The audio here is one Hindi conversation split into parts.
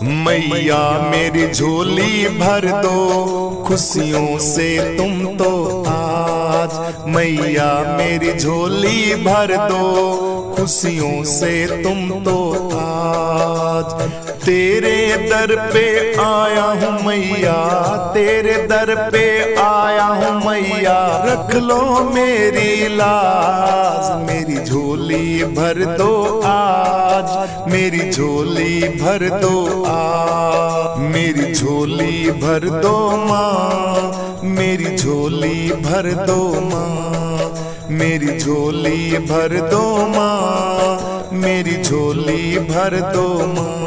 मैया मेरी झोली भर दो खुशियों से तुम तो आज। मैया मेरी झोली भर दो खुशियों से तुम तो आज। तेरे दर पे आया हूँ मैया, तेरे दर पे आया हूँ मैया, रख लो मेरी लाज। मेरी झोली भर दो आज, मेरी झोली भर दो आज। मेरी झोली भर दो माँ, मेरी झोली भर दो माँ, मेरी झोली भर दो माँ, मेरी झोली भर दो माँ।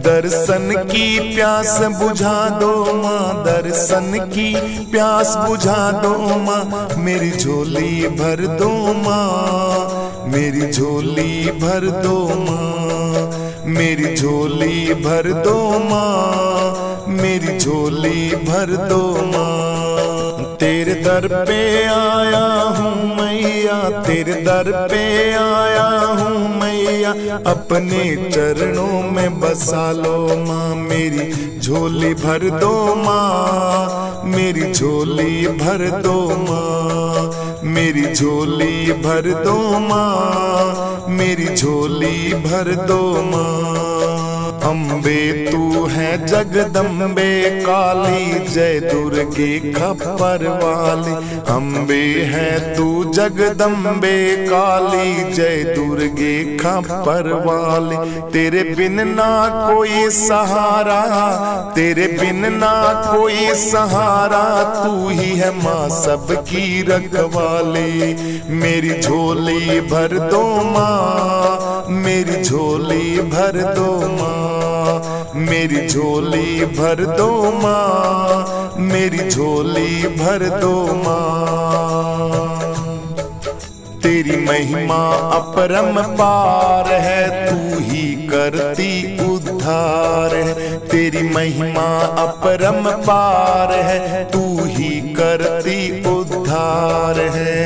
दर्शन की प्यास बुझा दो माँ, दर्शन की प्यास बुझा दो माँ, मेरी झोली भर दो माँ, मेरी झोली भर दो माँ, मेरी झोली भर दो माँ, मेरी झोली भर दो माँ। तेरे दर पे आया हूँ मैया, तेरे दर पे आया हूँ मैया, अपने चरणों में बसा लो माँ। मेरी झोली भर दो माँ, मेरी झोली भर दो माँ, मेरी झोली भर दो माँ, मेरी झोली भर दो माँ। अम्बे तू है जगदम्बे काली, जय दुर्गे खप्पर वाली। अम्बे है तू जगदम्बे काली, जय दुर्गे खप्पर वाली। तेरे बिन ना कोई सहारा, तेरे बिन ना कोई सहारा, तू ही है माँ सबकी रखवाली। मेरी झोली भर दो माँ, मेरी झोली भर दो माँ, मेरी झोली भर दो माँ, मेरी झोली भर दो माँ। तेरी महिमा अपरंपार है, तू ही करती उद्धार है। तेरी महिमा अपरंपार है, तू ही करती उद्धार है।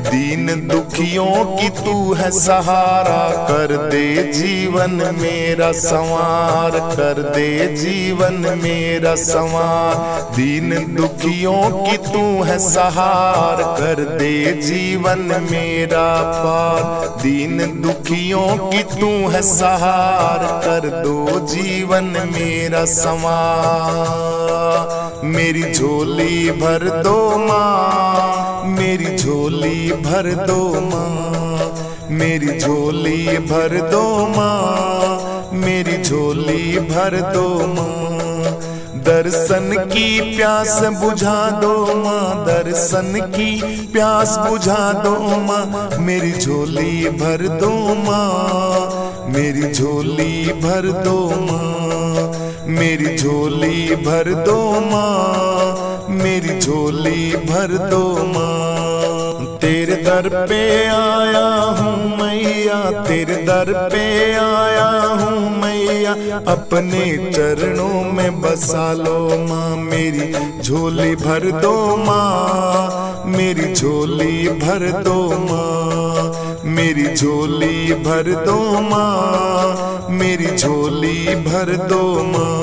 दीन दुखियों की तू है सहारा, कर दे जीवन मेरा संवार, कर दे जीवन मेरा संवार। दीन दुखियों की तू है सहार, कर दे जीवन मेरा पार। दीन दुखियों की तू है सहार, कर दो जीवन मेरा संवार। मेरी झोली भर दो माँ, मेरी झोली भर दो माँ, मेरी झोली भर दो माँ, मेरी झोली भर दो माँ। दर्शन की प्यास बुझा दो माँ, दर्शन की प्यास बुझा दो माँ, मेरी झोली भर दो माँ, मेरी झोली भर दो माँ, मेरी झोली भर दो माँ, मेरी झोली भर दो माँ। तेरे दर पे आया हूँ मैया, तेरे दर पे आया हूँ मैया, अपने चरणों में बसा लो माँ। मेरी झोली भर दो माँ, मेरी झोली भर दो माँ, मेरी झोली भर दो माँ, मेरी झोली भर दो माँ।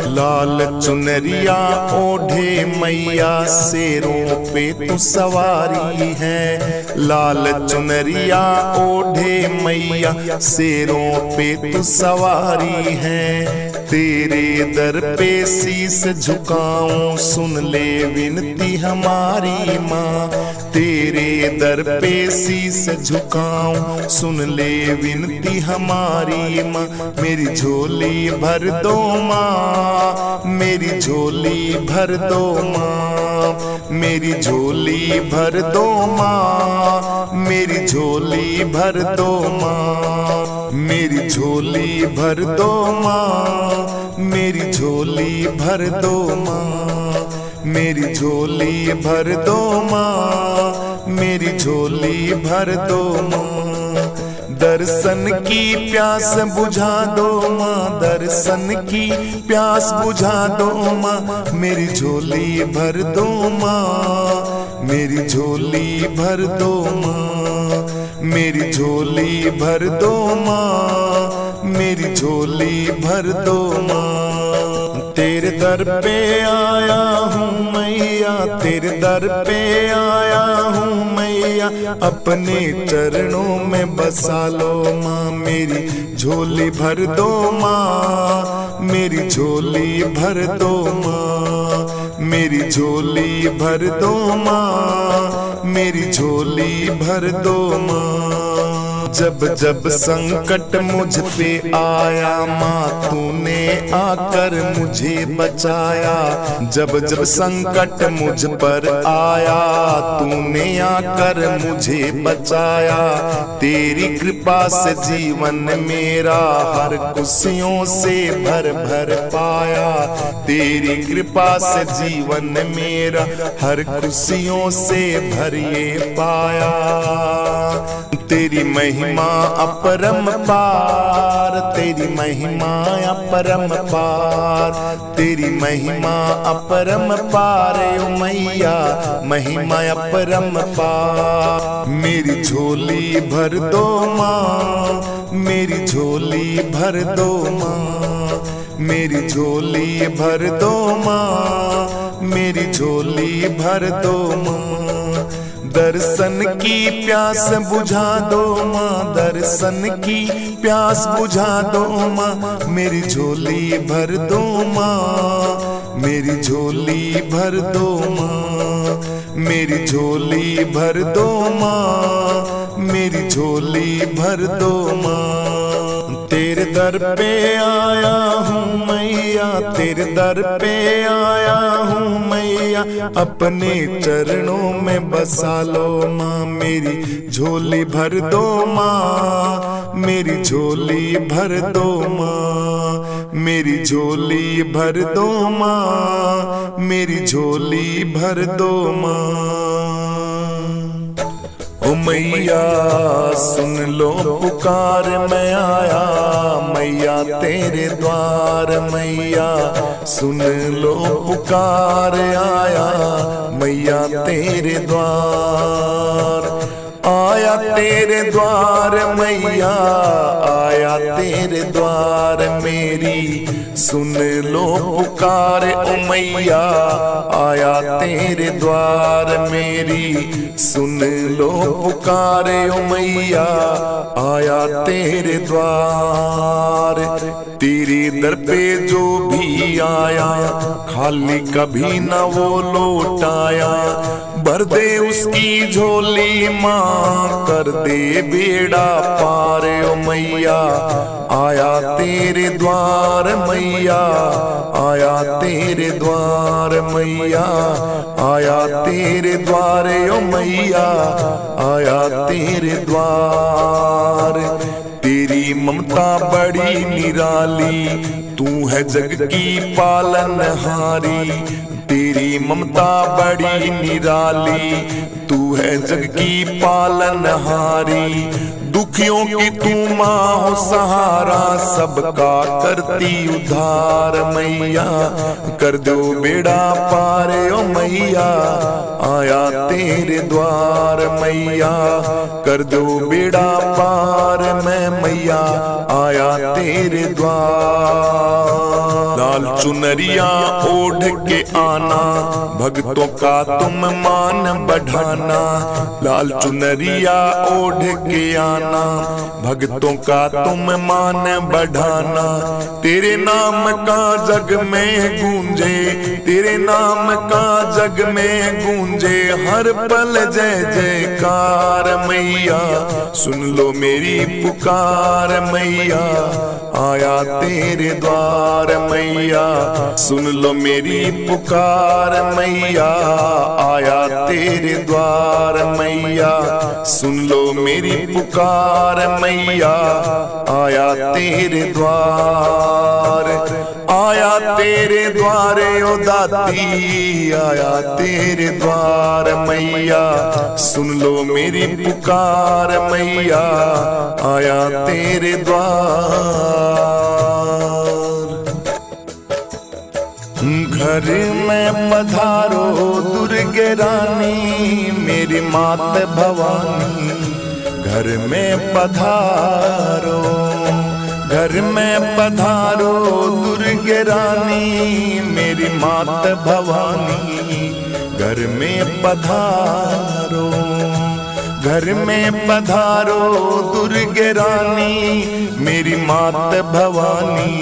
लाल चुनरिया ओढ़े मैया, शेरों पे तू सवारी है। लाल चुनरिया ओढ़े मैया, शेरों पे तू सवारी है। तेरे दर पे शीस झुकाऊं, सुन ले विनती हमारी माँ। तेरे दर पे शीस झुकाऊं, सुन ले विनती हमारी माँ। मेरी झोली भर दो माँ, मेरी झोली भर दो माँ, मेरी झोली भर दो माँ, मेरी झोली भर दो माँ। मेरी झोली भर दो माँ, मेरी झोली भर दो माँ, मेरी झोली भर दो माँ, मेरी झोली भर दो माँ। दर्शन की प्यास बुझा दो माँ, दर्शन की प्यास बुझा दो माँ, मेरी झोली भर दो माँ, मेरी झोली भर दो माँ, मेरी झोली भर दो माँ, मेरी झोली भर दो माँ। तेरे दर पे आया हूँ मैया, तेरे दर पे आया हूँ मैया, अपने चरणों में बसा लो माँ। मेरी झोली भर दो माँ, मेरी झोली भर दो माँ, मेरी झोली भर दो माँ, मेरी झोली भर दो माँ। जब जब संकट मुझ पे आया माँ, तूने आकर मुझे बचाया। जब जब संकट मुझ पर आया, तूने आकर मुझे बचाया। तेरी कृपा से जीवन मेरा हर खुशियों से भर भर पाया। तेरी कृपा से जीवन मेरा हर खुशियों से भरिए पाया। तेरी महिमा अपरंपार, तेरी महिमा अपरंपार, तेरी महिमा अपरंपार ओ मैया, महिमा अपरंपार। मेरी झोली भर दो माँ, मेरी झोली भर दो माँ, मेरी झोली भर दो माँ, मेरी झोली भर दो माँ। दर्शन की प्यास बुझा दो माँ, दर्शन की प्यास बुझा दो माँ। मेरी झोली भर दो माँ, मेरी झोली भर दो माँ, मेरी झोली भर दो माँ, मेरी झोली भर दो माँ। तेरे दर पे आया हूँ मैया, तेरे दर पे आया हूँ मैया, अपने चरणों में बसा लो माँ। मेरी झोली भर दो माँ, मेरी झोली भर दो माँ, मेरी झोली भर दो माँ, मेरी झोली भर दो माँ। ओ मैया सुन लो पुकार मैं आया, मैया तेरे द्वार। मैया सुन लो पुकार आया, मैया तेरे द्वार। आया तेरे द्वार मैया, आया तेरे द्वार। मेरी सुन लो पुकार ओ मैया, आया तेरे द्वार। मेरी सुन लो पुकार ओ मैया, आया तेरे द्वार। तेरे दर पे जो भी आया, खाली कभी न वो लौटाया। भर दे उसकी झोली माँ, कर दे बेड़ा पार ओ मैया, आया तेरे द्वार मैया, आया तेरे द्वार मैया, आया तेरे द्वार ओ मैया, आया तेरे द्वार। तेरी ममता बड़ी निराली, तू है जग की पालनहारी। तेरी ममता बड़ी निराली, तू है जग की पालनहारी। दुखियों की तू माँ हो सहारा, सबका करती उद्धार। मैया कर दो बेड़ा पार ओ मैया, आया तेरे द्वार। मैया कर दो बेड़ा पार मैं मैया, आया तेरे द्वार। लाल चुनरिया ओढ़ के आना, भक्तों का तुम मान बढ़ाना। लाल चुनरिया ओढ़ के आना, भक्तों का तुम मान बढ़ाना। तेरे नाम का जग में गूंजे, तेरे नाम का जग में गूंजे हर पल जय जयकार। मैया सुन लो मेरी पुकार, मैया आया तेरे द्वार। मैया सुन लो मेरी पुकार, मैया आया तेरे द्वार। मैया सुन लो मेरी पुकार, मैया आया तेरे द्वार। आया तेरे द्वारे ओ दाती, आया तेरे द्वार। मैया सुन लो मेरी पुकार, मैया आया तेरे द्वार। घर में पधारो दुर्गे रानी, मेरी मात भवानी। घर में पधारो, घर में पधारो दुर्गे रानी मेरी मात भवानी, घर में पधारो, घर में पधारो दुर्गे रानी मेरी मात भवानी,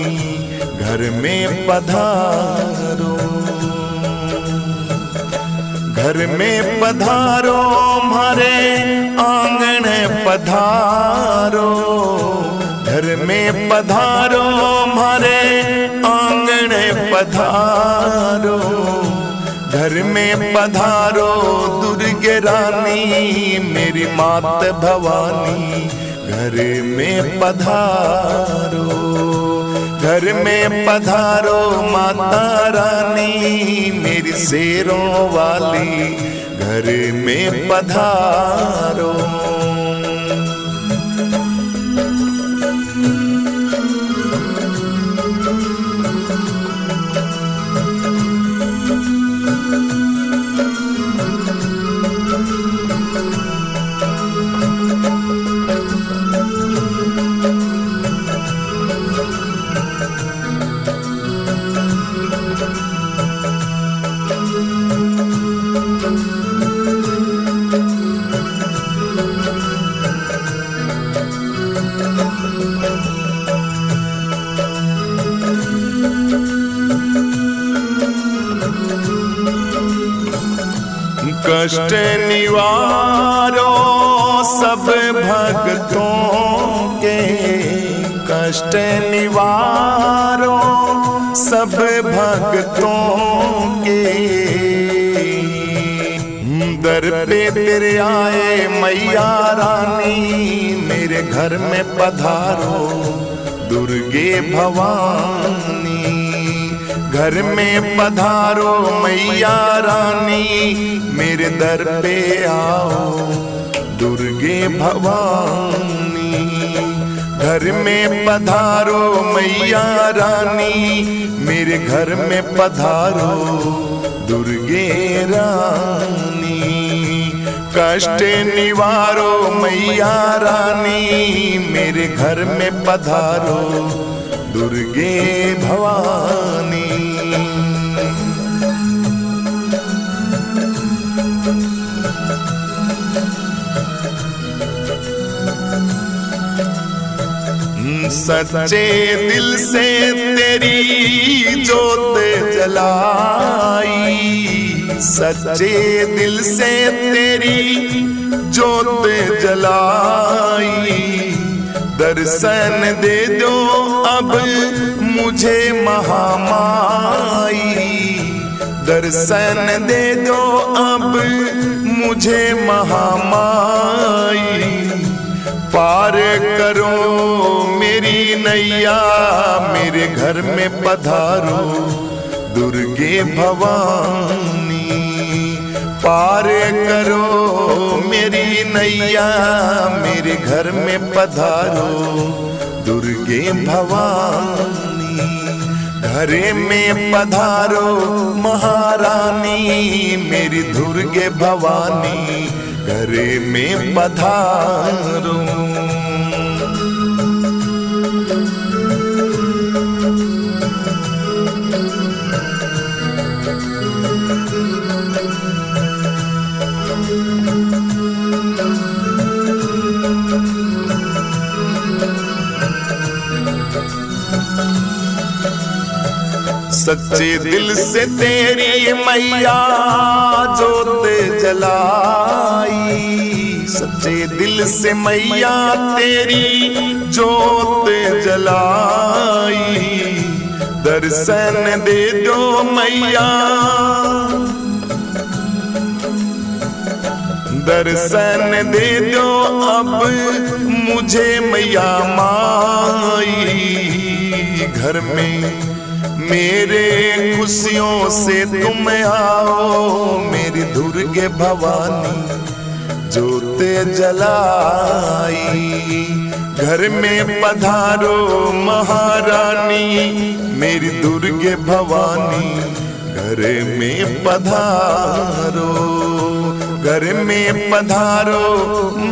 घर में पधारो, घर में पधारो हमारे आंगन पधारो, घर में पधारो हमारे आंगन पधारो, घर में पधारो दुर्गे रानी मेरी मात भवानी, घर में पधारो, घर में पधारो माता रानी मेरी शेरों वाली, घर में पधारो। कष्ट निवारो सब भक्तों के, कष्ट निवारो सब भक्तों के, दर पे तेरे आए मैया रानी मेरे घर में पधारो दुर्गे भवानी, घर में पधारो मैया रानी मेरे दर पे आओ दुर्गे भवानी, घर में पधारो मैया रानी मेरे घर में पधारो दुर्गे रानी, कष्ट निवारो मैया रानी मेरे घर में पधारो दुर्गे भवानी। सच्चे दिल से तेरी जोत जलाई, सच्चे दिल से तेरी जोत जलाई, दर्शन दे दो अब मुझे महामाई, दर्शन दे दो अब मुझे महामाई, पार करो मेरी नैया मेरे घर में पधारो दुर्गे भवानी, पार करो मेरी नैया मेरे घर में पधारो दुर्गे भवानी, घरे में पधारो महारानी मेरी दुर्गे भवानी, घरे में पधारो। सच्चे दिल से तेरी मैया जोत जलाई, सच्चे दिल से मैया तेरी जोत जलाई, दर्शन दे दो मैया, दर्शन दे दो अब मुझे मैया माई, घर में मेरे खुशियों से तुम आओ मेरी दुर्गे भवानी जोत जलाई, घर में पधारो महारानी मेरी दुर्गे भवानी, घर में पधारो, घर में पधारो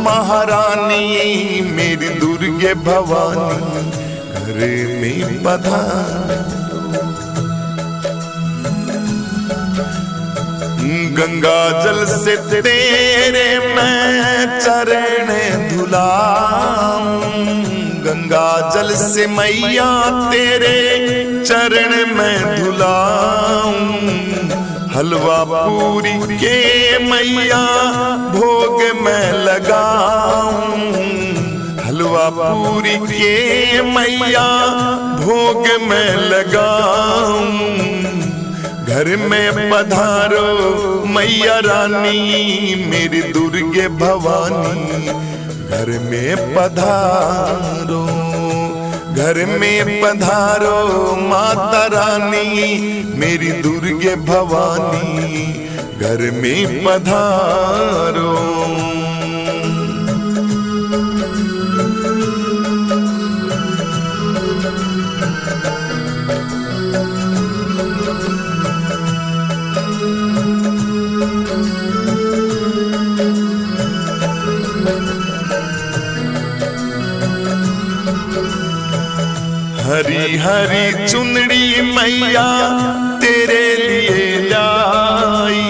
महारानी मेरी दुर्गे भवानी, घर घर में पधारो। गंगा जल से तेरे मैं चरण धुलाऊं, गंगा जल से मैया तेरे चरण में धुलाऊं। हलवा पूरी के मैया भोग में लगाऊं, हलवा पूरी के मैया भोग में लगाऊं। घर में पधारो मैया रानी मेरी दुर्गे भवानी, घर में पधारो, घर में पधारो माता रानी मेरी दुर्गे भवानी, घर में पधारो। हरी हरी चुनरी मैया तेरे लिए लाई,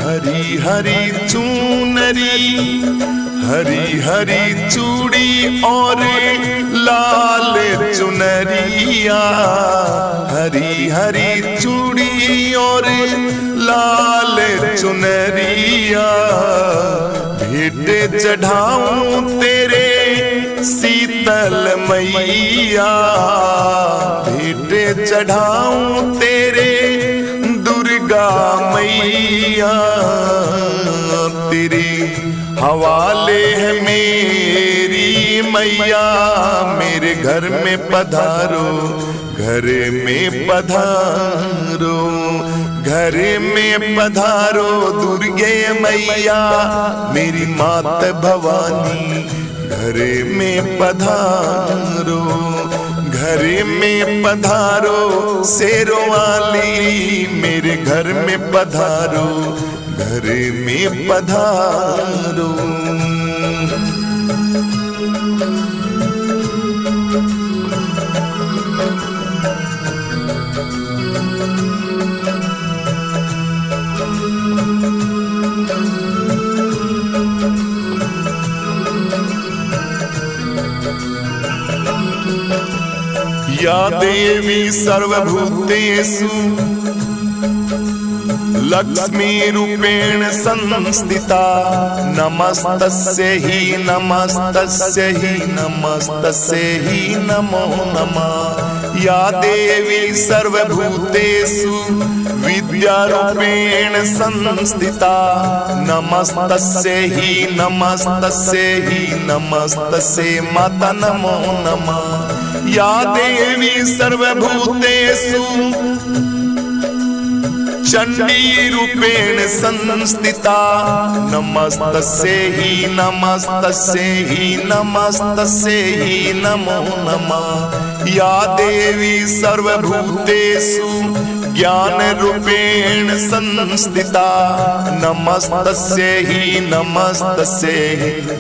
हरी हरी चुनरी, हरी हरी चूड़ी और लाल चुनरिया, हरी हरी चूड़ी और लाल चुनरिया। भेंट चढ़ाऊं तेरे शीतल मैया, भेंट चढ़ाऊं तेरे दुर्गा मैया। तेरे हवाले है मेरी मैया, मेरे घर में पधारो, घर में पधारो, घर में पधारो दुर्गे मैया मेरी मात भवानी, घर में पधारो, घर में पधारो शेरों वाली मेरे घर में पधारो, घर में पधारो। या देवी सर्वभूतेषु लक्ष्मी रूपेण संस्थिता, नमस्तस्यै नमस्तस्यै नमस्तस्यै नमो नमः। या देवी सर्वभूतेषु विद्यारूपेण संस्थिता, नमस्तस्यै नमस्तस्यै नमस्तस्यै माता नमो नमः। या देवी सर्वभूतेषु चंडी रूपेण संस्थिता, नमस्तस्यै नमस्तस्यै नमस्तस्यै नमो नमः। या देवी सर्वभूतेषु ज्ञान रूपेण संस्थिता, नमस्तस्यै नमस्तस्यै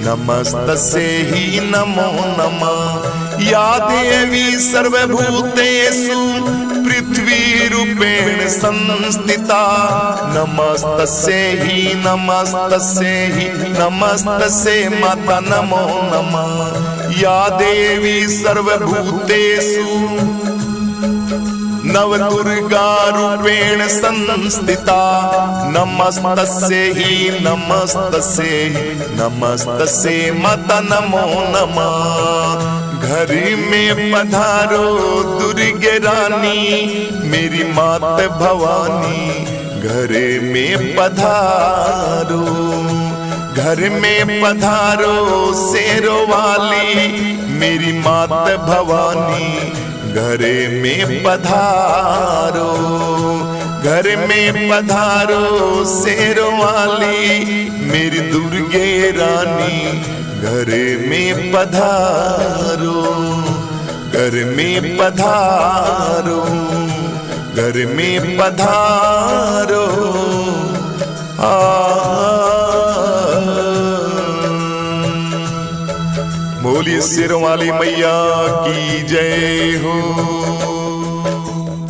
नमस्तस्यै नमो नमः। या देवी सर्वभूतेषु पृथ्वी रूपेण संस्थिता, नमस्तस्यै नमस्तस्यै नमस्तस्यै माता नमो नमः। या देवी सर्वभूतेषु नवदुर्गा रूपेण संस्थिता, नमस्तस्यै नमस्तस्यै नमस्तस्यै माता नमो नमः। घर में पधारो दुर्गे रानी मेरी मात भवानी, घर में पधारो, घर में पधारो शेरों वाली मेरी मात भवानी, घर में पधारो, घर में पधारो शेरों वाली मेरी दुर्गे रानी, घर में पधारो, घर में पधारो, घर में पधारो। बोलिए बोलिए शेरों वाली मैया की जय हो।